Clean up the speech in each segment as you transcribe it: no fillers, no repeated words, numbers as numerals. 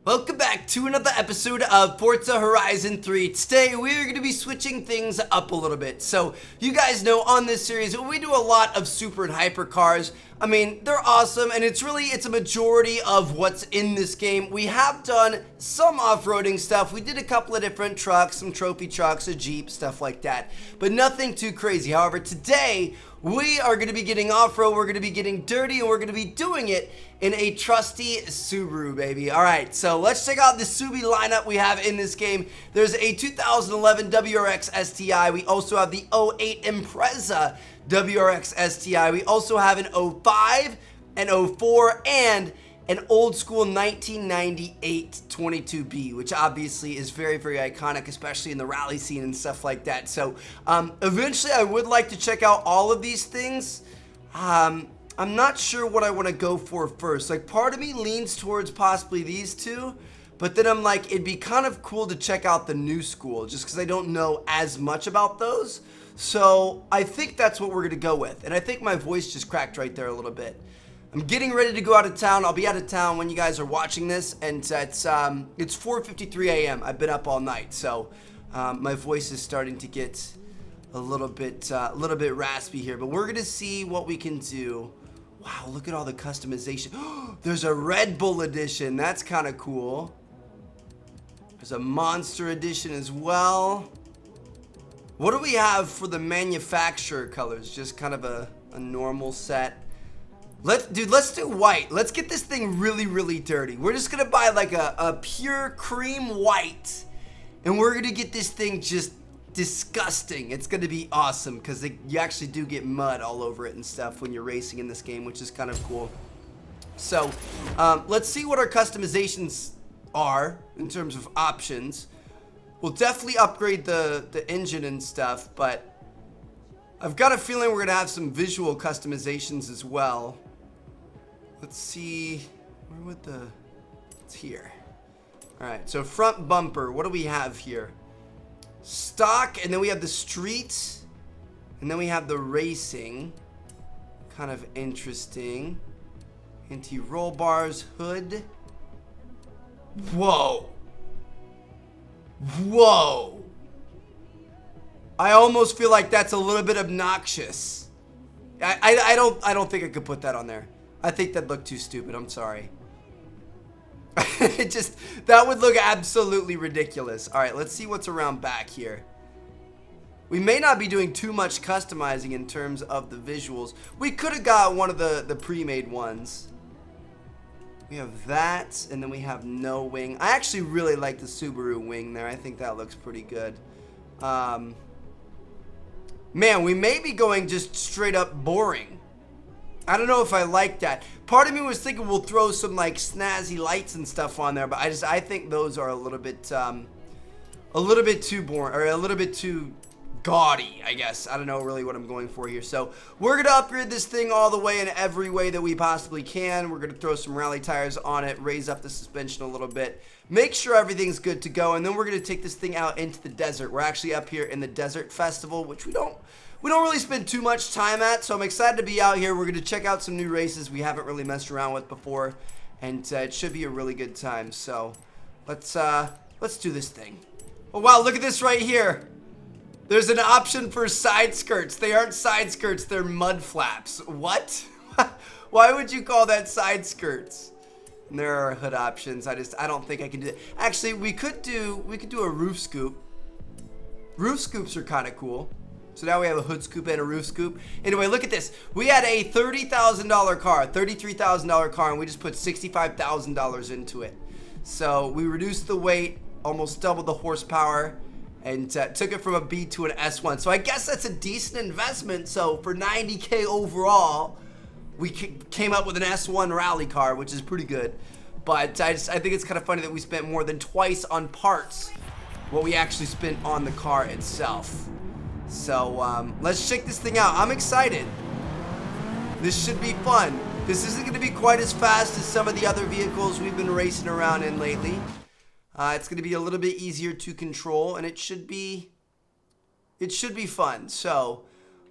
Welcome back to another episode of Forza Horizon 3. Today we're going to be switching things up a little bit. So you guys know on this series we do a lot of super and hyper cars. I mean, they're awesome, and it's a majority of what's in this game. We have done some off-roading stuff. We did a couple of different trucks, some trophy trucks, a Jeep, stuff like that, but nothing too crazy. However, today we are going to be getting off-road, we're going to be getting dirty, and we're going to be doing it in a trusty Subaru, baby. All right, so let's check out the Subi lineup we have in this game. There's a 2011 WRX Sti. We also have the '08 Impreza WRX Sti. We also have an '05, an '04, and an old school 1998 22B, which obviously is very, very iconic, especially in the rally scene and stuff like that. So eventually I would like to check out all of these things. I'm not sure what I want to go for first. Like, part of me leans towards possibly these two, but then I'm like, it'd be kind of cool to check out the new school just because I don't know as much about those. So I think that's what we're going to go with. And I think my voice just cracked right there a little bit. I'm getting ready to go out of town. I'll be out of town when you guys are watching this, and it's 4:53 a.m. I've been up all night, so my voice is starting to get a little bit raspy here. But we're gonna see what we can do. Wow, look at all the customization. There's a Red Bull edition. That's kind of cool. There's a Monster edition as well. What do we have for the manufacturer colors? Just kind of a normal set. Let's do white. Let's get this thing really, really dirty. We're just gonna buy like a pure cream white, and we're gonna get this thing just disgusting. It's gonna be awesome because you actually do get mud all over it and stuff when you're racing in this game, which is kind of cool. So let's see what our customizations are in terms of options. We'll definitely upgrade the engine and stuff, but I've got a feeling we're gonna have some visual customizations as well. Let's see, it's here. All right, so front bumper, what do we have here? Stock, and then we have the streets, and then we have the racing. Kind of interesting. Anti-roll bars, hood. Whoa. Whoa. I almost feel like that's a little bit obnoxious. I don't think I could put that on there. I think that'd look too stupid. I'm sorry. That would look absolutely ridiculous. All right, let's see what's around back here. We may not be doing too much customizing in terms of the visuals. We could have got one of the pre-made ones. We have that, and then we have no wing. I actually really like the Subaru wing there. I think that looks pretty good. Man, we may be going just straight up boring. I don't know if I like that. Part of me was thinking we'll throw some like snazzy lights and stuff on there, but I think those are a little bit too boring, or a little bit too gaudy, I guess. I don't know really what I'm going for here. So we're gonna upgrade this thing all the way in every way that we possibly can. We're gonna throw some rally tires on it, raise up the suspension a little bit, make sure everything's good to go, and then we're gonna take this thing out into the desert. We're actually up here in the Desert Festival, which we don't really spend too much time at, so I'm excited to be out here. We're going to check out some new races we haven't really messed around with before, and it should be a really good time. So let's do this thing. Oh wow, look at this right here. There's an option for side skirts. They aren't side skirts, they're mud flaps. What? Why would you call that side skirts? And there are hood options. I don't think I can do that. Actually, we could do a roof scoop. Roof scoops are kind of cool. So now we have a hood scoop and a roof scoop. Anyway, look at this. We had a $30,000 car, $33,000 car, and we just put $65,000 into it. So we reduced the weight, almost doubled the horsepower, and took it from a B to an S1. So I guess that's a decent investment. So for $90K overall, we came up with an S1 rally car, which is pretty good. But I think it's kind of funny that we spent more than twice on parts what we actually spent on the car itself. So let's check this thing out. I'm excited. This should be fun. This isn't going to be quite as fast as some of the other vehicles we've been racing around in lately. It's going to be a little bit easier to control, and it should be fun. So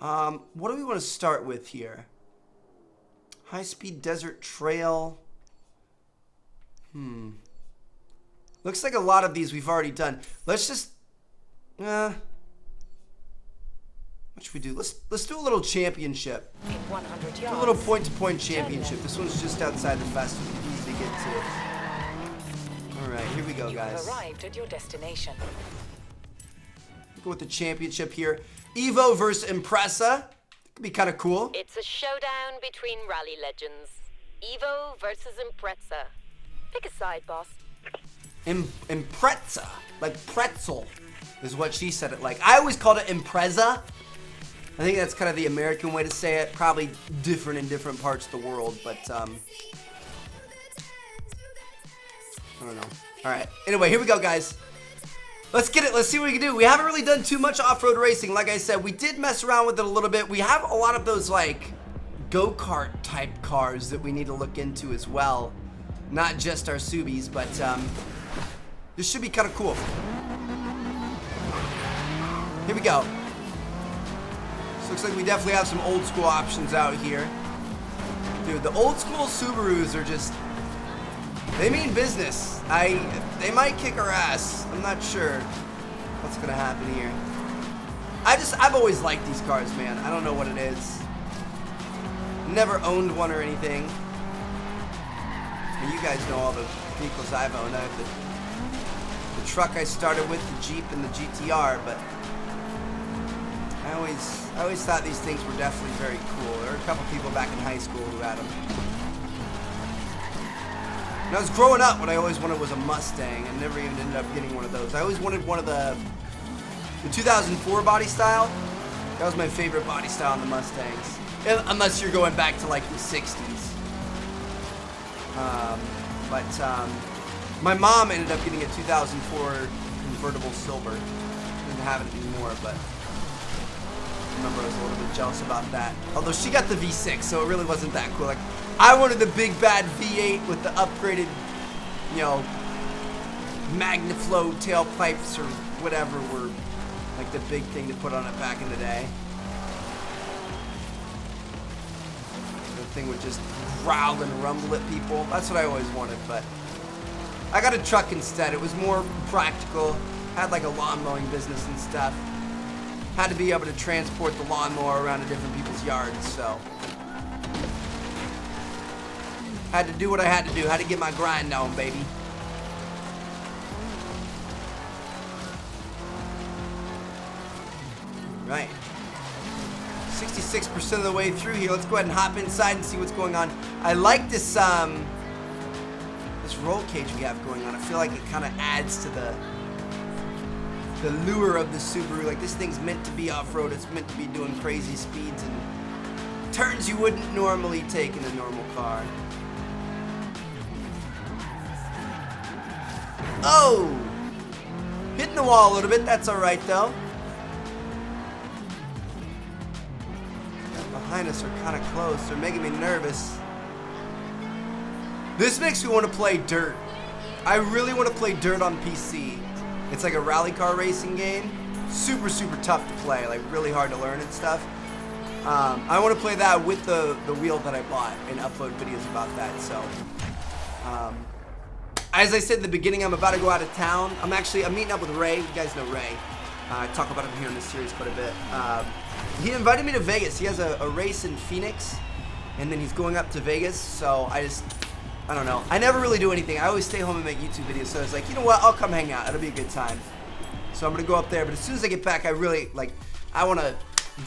what do we want to start with here? High-speed desert trail. Looks like a lot of these we've already done. Let's just, what should we do? Let's do a little championship. In 100 yards. Do a little point-to-point championship. This one's just outside the fast food, easy to get to. All right, here we go, guys. You have arrived at your destination. Go with the championship here. Evo versus Impreza. Could be kind of cool. It's a showdown between rally legends. Evo versus Impreza. Pick a side, boss. Impreza, like pretzel, is what she said it like. I always called it Impreza. I think that's kind of the American way to say it. Probably different in different parts of the world, but I don't know. All right. Anyway, here we go, guys. Let's get it. Let's see what we can do. We haven't really done too much off-road racing. Like I said, we did mess around with it a little bit. We have a lot of those like go-kart type cars that we need to look into as well. Not just our Subis, but this should be kind of cool. Here we go. This looks like we definitely have some old school options out here. Dude, the old school Subarus are just, they mean business. They might kick our ass. I'm not sure what's gonna happen here. I've always liked these cars, man. I don't know what it is. Never owned one or anything. And you guys know all the vehicles I've owned. I have the truck I started with, the Jeep and the GTR, but I always thought these things were definitely very cool. There were a couple people back in high school who had them. When I was growing up, what I always wanted was a Mustang. I never even ended up getting one of those. I always wanted one of the 2004 body style. That was my favorite body style on the Mustangs. Unless you're going back to like the 60s. My mom ended up getting a 2004 convertible silver. Didn't have it anymore, but I remember I was a little bit jealous about that. Although she got the V6, so it really wasn't that cool. Like, I wanted the big bad V8 with the upgraded, you know, Magnaflow tailpipes or whatever were like the big thing to put on it back in the day. The thing would just growl and rumble at people. That's what I always wanted, but I got a truck instead. It was more practical. Had like a lawn mowing business and stuff. Had to be able to transport the lawnmower around to different people's yards, so had to do what I had to do. Had to get my grind on, baby. Right. 66% of the way through here. Let's go ahead and hop inside and see what's going on. I like this this roll cage we have going on. I feel like it kind of adds to the lure of the Subaru. Like, this thing's meant to be off-road. It's meant to be doing crazy speeds and turns you wouldn't normally take in a normal car. Oh! Hitting the wall a little bit. That's all right, though. Behind us are kind of close. They're making me nervous. This makes me want to play Dirt. I really want to play Dirt on PC. It's like a rally car racing game. Super, super tough to play. Like, really hard to learn and stuff. I want to play that with the wheel that I bought and upload videos about that. So, as I said in the beginning, I'm about to go out of town. I'm meeting up with Ray. You guys know Ray. I talk about him here in this series quite a bit. He invited me to Vegas. He has a race in Phoenix, and then he's going up to Vegas. So I don't know. I never really do anything. I always stay home and make YouTube videos. So I was like, you know what? I'll come hang out. It'll be a good time. So I'm gonna go up there. But as soon as I get back, I want to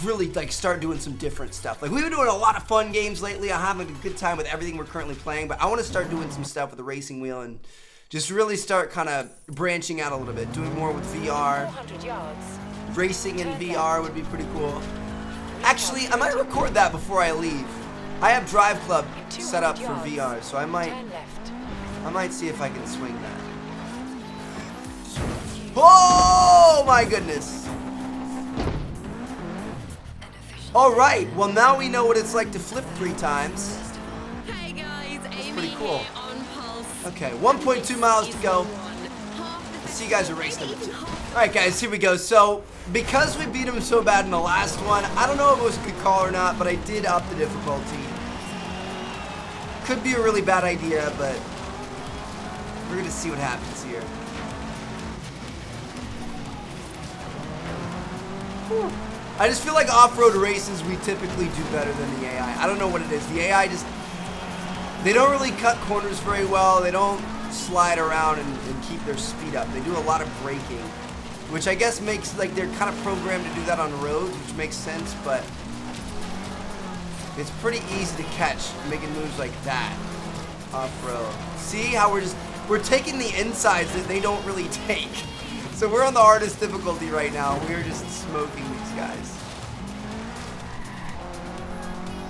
really like start doing some different stuff. Like, we've been doing a lot of fun games lately. I'm having a good time with everything we're currently playing. But I want to start doing some stuff with the racing wheel and just really start kind of branching out a little bit, doing more with VR. 400 yards. Racing in VR would be pretty cool. Actually, I might record that before I leave. I have Drive Club set up for VR, so I might see if I can swing that. Oh my goodness! All right, well now we know what it's like to flip 3 times. Hey guys, That's pretty cool. here on Pulse. Okay, 1.2 miles to go. Let's see you guys at race number 2. Alright guys, here we go. So, because we beat him so bad in the last one, I don't know if it was a good call or not, but I did up the difficulty. Could be a really bad idea, but We're gonna see what happens here. Whew. I just feel like off-road races we typically do better than the AI. I don't know what it is. The AI just, they don't really cut corners very well. They don't slide around and keep their speed up. They do a lot of braking, which I guess makes, like, they're kind of programmed to do that on roads, which makes sense, but it's pretty easy to catch making moves like that off-road. See how we're taking the insides that they don't really take. So we're on the hardest difficulty right now. We're just smoking these guys.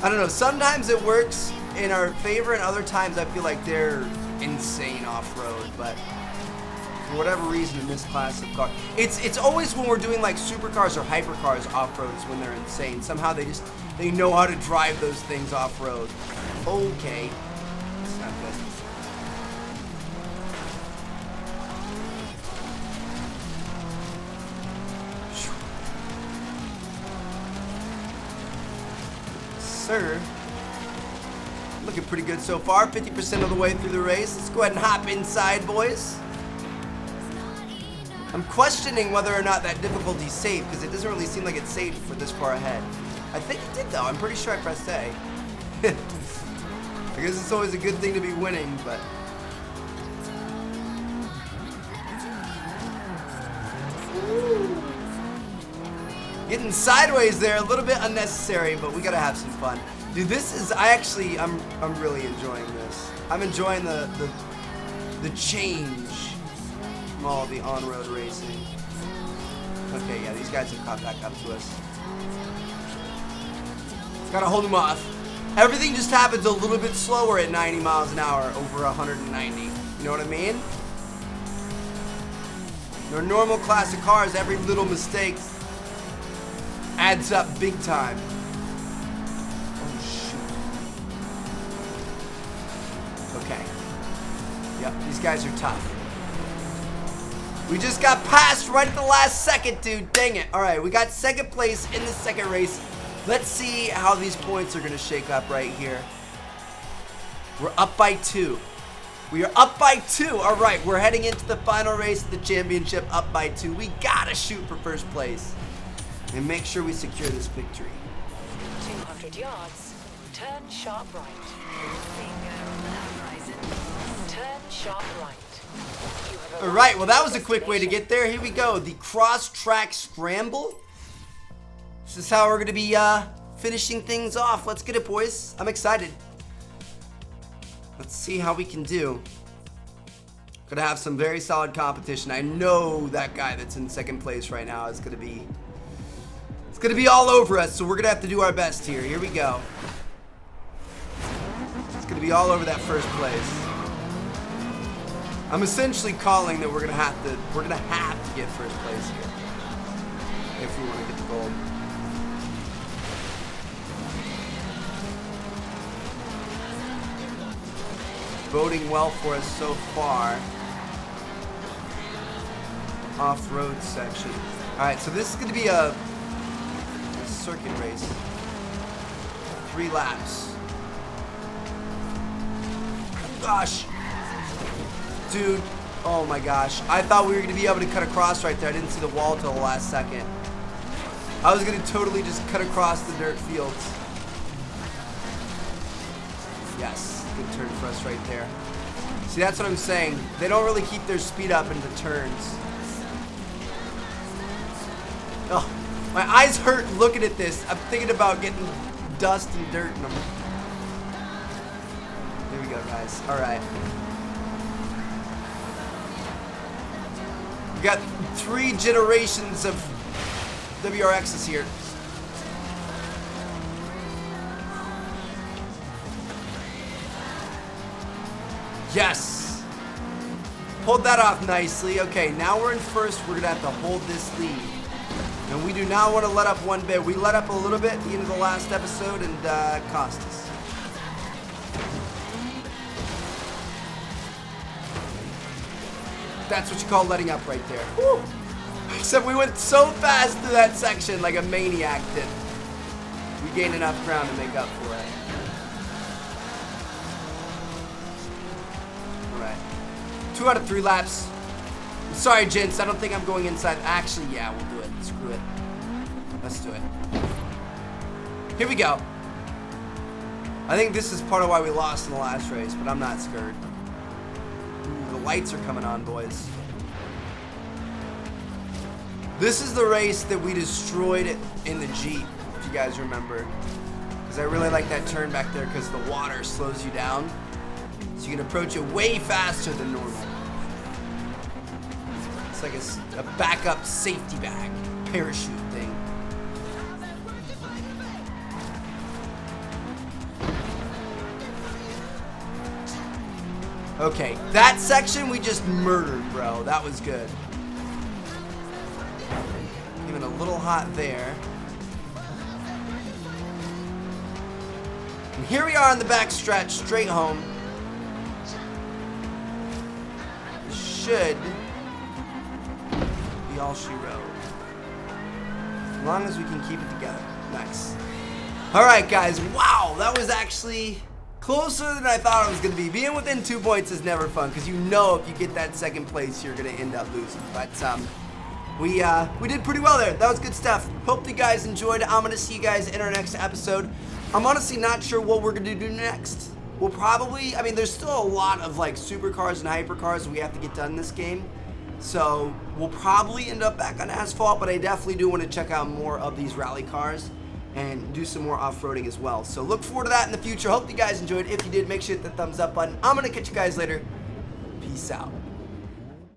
I don't know, sometimes it works in our favor, and other times I feel like they're insane off-road, but for whatever reason in this class of car, it's always when we're doing like supercars or hypercars off-road is when they're insane. Somehow they know how to drive those things off-road. Okay. That's not good. Sir, looking pretty good so far. 50% of the way through the race. Let's go ahead and hop inside, boys. I'm questioning whether or not that difficulty's safe, because it doesn't really seem like it's safe for this far ahead. I think it did though. I'm pretty sure I pressed A. I guess it's always a good thing to be winning, but getting sideways there, a little bit unnecessary, but we gotta have some fun. Dude, this is, I'm really enjoying this. I'm enjoying the change from all the on-road racing. Okay, yeah, these guys have caught back up to us. Gotta hold them off. Everything just happens a little bit slower at 90 miles an hour over 190. You know what I mean? They're normal classic cars, every little mistake adds up big time. Oh, shoot. Okay. Yep, these guys are tough. We just got passed right at the last second, dude. Dang it. All right, we got second place in the second race. Let's see how these points are going to shake up right here. We're up by 2. We are up by 2. All right, we're heading into the final race of the championship, up by 2. We got to shoot for first place and make sure we secure this victory. 200 yards. Turn sharp right. Turn sharp right. All right, well, that was a quick way to get there. Here we go. The Crosstrack Scramble. This is how we're going to be finishing things off. Let's get it, boys. I'm excited. Let's see how we can do. Gonna have some very solid competition. I know that guy that's in second place right now is gonna be, it's gonna be all over us, so we're gonna have to do our best here. Here we go. It's gonna be all over that first place. I'm essentially calling that we're gonna have to get first place here if we want to get the gold. Boding well for us so far. Off-road section. Alright, so this is going to be a circuit race. 3 laps. Gosh. Dude, oh my gosh. I thought we were going to be able to cut across right there. I didn't see the wall till the last second. I was going to totally just cut across the dirt fields. Yes. Good turn for us right there. See, that's what I'm saying. They don't really keep their speed up into turns. Oh, my eyes hurt looking at this. I'm thinking about getting dust and dirt in them. Here we go, guys. All right. We got 3 generations of WRXs here. Yes! Pulled that off nicely. Okay, now we're in first. We're going to have to hold this lead. And we do not want to let up one bit. We let up a little bit at the end of the last episode and it cost us. That's what you call letting up right there. Woo! Except we went so fast through that section like a maniac that we gained enough ground to make up for it. 2 out of 3 laps. Sorry, gents, I don't think I'm going inside. Actually, yeah, we'll do it. Screw it. Let's do it. Here we go. I think this is part of why we lost in the last race, but I'm not scared. Ooh, the lights are coming on, boys. This is the race that we destroyed in the Jeep, if you guys remember. Because I really like that turn back there because the water slows you down. So you can approach it way faster than normal. It's like a backup safety bag, parachute thing. Okay, that section we just murdered, bro. That was good. Even a little hot there. And here we are on the back stretch, straight home. Should be all she wrote. As long as we can keep it together. Nice. Alright, guys. Wow, that was actually closer than I thought it was going to be. Being within 2 points is never fun because you know if you get that second place, you're going to end up losing. But we did pretty well there. That was good stuff. Hope you guys enjoyed. I'm going to see you guys in our next episode. I'm honestly not sure what we're going to do next. We'll probably, I mean, there's still a lot of like supercars and hypercars we have to get done in this game. So we'll probably end up back on asphalt, but I definitely do want to check out more of these rally cars and do some more off-roading as well. So look forward to that in the future. Hope you guys enjoyed. If you did, make sure to hit the thumbs up button. I'm going to catch you guys later. Peace out.